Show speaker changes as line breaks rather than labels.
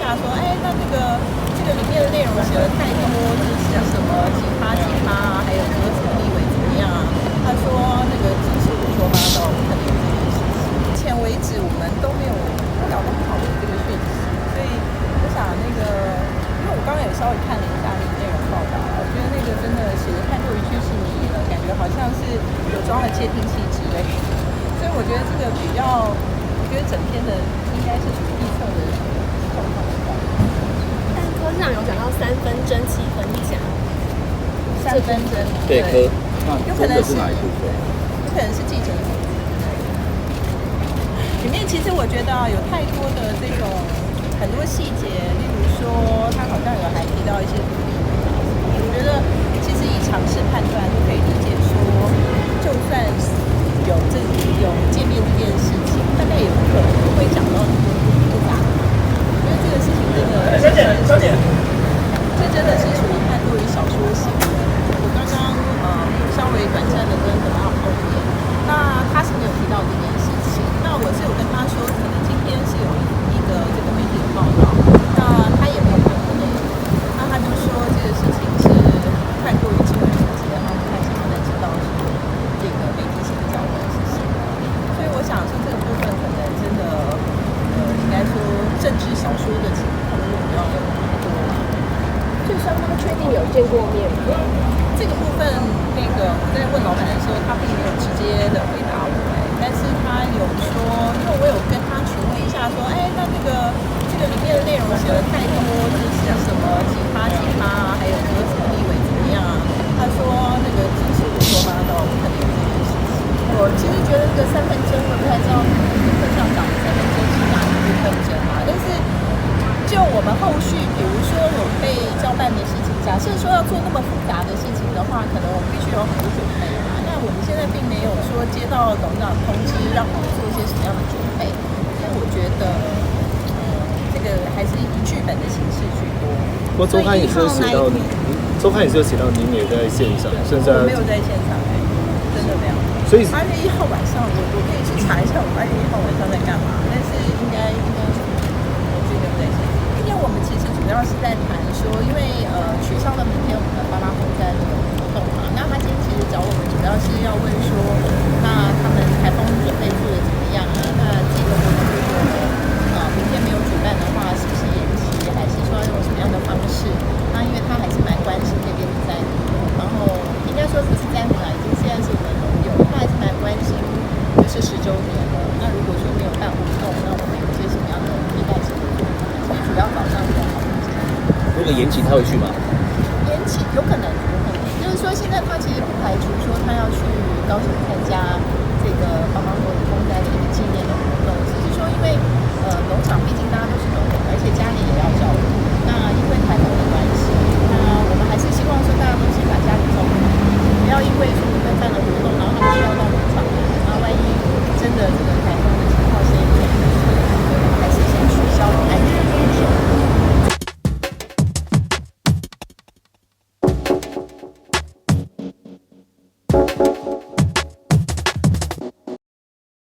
下说，这个里面的内容写的太多，就是什么几趴啊，还有什么立委怎么样啊？他说那个真是胡说八道，不可能有这件事情。目前为止，我们都没有搞到好的这个讯息，所以我想因为我刚刚也稍微看了一下那个内容报道，我觉得那个真的写的太过于具细迷了，感觉好像是有装了窃听器之类的，所以我觉得这个比较。我觉得整篇的应该是属于预测的状况的话，
但柯市长有讲到3分真7分假
，3分真
对柯，
有可能是
哪一部分？
有可能是记者的。里面其实我觉得有太多的这种很多细节，例如说他好像还提到一些独立的，我觉得其实以常识判断都可以理解说，就算有见面这件事情，大概也不可能会讲到复杂。我觉得这个事情真的，小姐，这真的是属于太过于小说型的。我刚刚稍微短暂的跟他碰面，那他是没有提到这件事情。那我是有跟他说，可能今天是有一个这个媒体的报道，那他也没有回复内容。那他就说这个事情是太过于惊人的，然后不太想让人知道是这个媒体写的脚本是什么。所以我想说这个部分可能真的应该说政治小说的情况如果要有很多啦。
所以双方确定有见过面吗？
这个部分我在问老板的时候，他并没有直接的回答我，但是他有说，因为我有跟他询问一下说，这个里面的内容写的太多，就是什么几趴啊，还有什么立委怎么样啊？他说那个真是胡说八道，不可能有这件事情。我其实觉得这个3分真，我不太知道课上讲的3分真是哪一部分真啊，但是就我们后续，比如说有被交办的事情，假设说要做那么复杂的事情的话，可能我们必须有很多准备嘛。那我们现在并没有说接到董事长通知，让我们做一些什么样的准备。所以我觉得，这个还是以剧本的形式居多。
不过周刊也是有写到，您也在现场，甚至
我没有在现场，真的没有。
所以
8月1号晚上，我可以去查一下我8月1号晚上在干嘛，但是应该我这个在现场。今天我们其实主要是在谈说，因为取消了明天我们的88风灾的活动嘛，那他今天其实找我们主要是要问说，那他们台风准备做的怎么样啊？那这个活动如果明天没有主办的话，是不是延期，还是说要用什么样的方式？那因为他还是蛮关心这边的灾民，然后应该说不是灾民啦，已经现在是我们的盟友，他还是蛮关心，就是10周年了。那如果说没有办活动，那我们有些什么样的替代性的做法？其实主要保障比较好。
如果延期他会去吗？
延期有可能，就是说现在他其实不排除说他要去高雄参加这个帮忙国的风灾的一个纪念的活动，只是说因为农场毕竟大家都是农人，而且家里也要照顾。那因为台风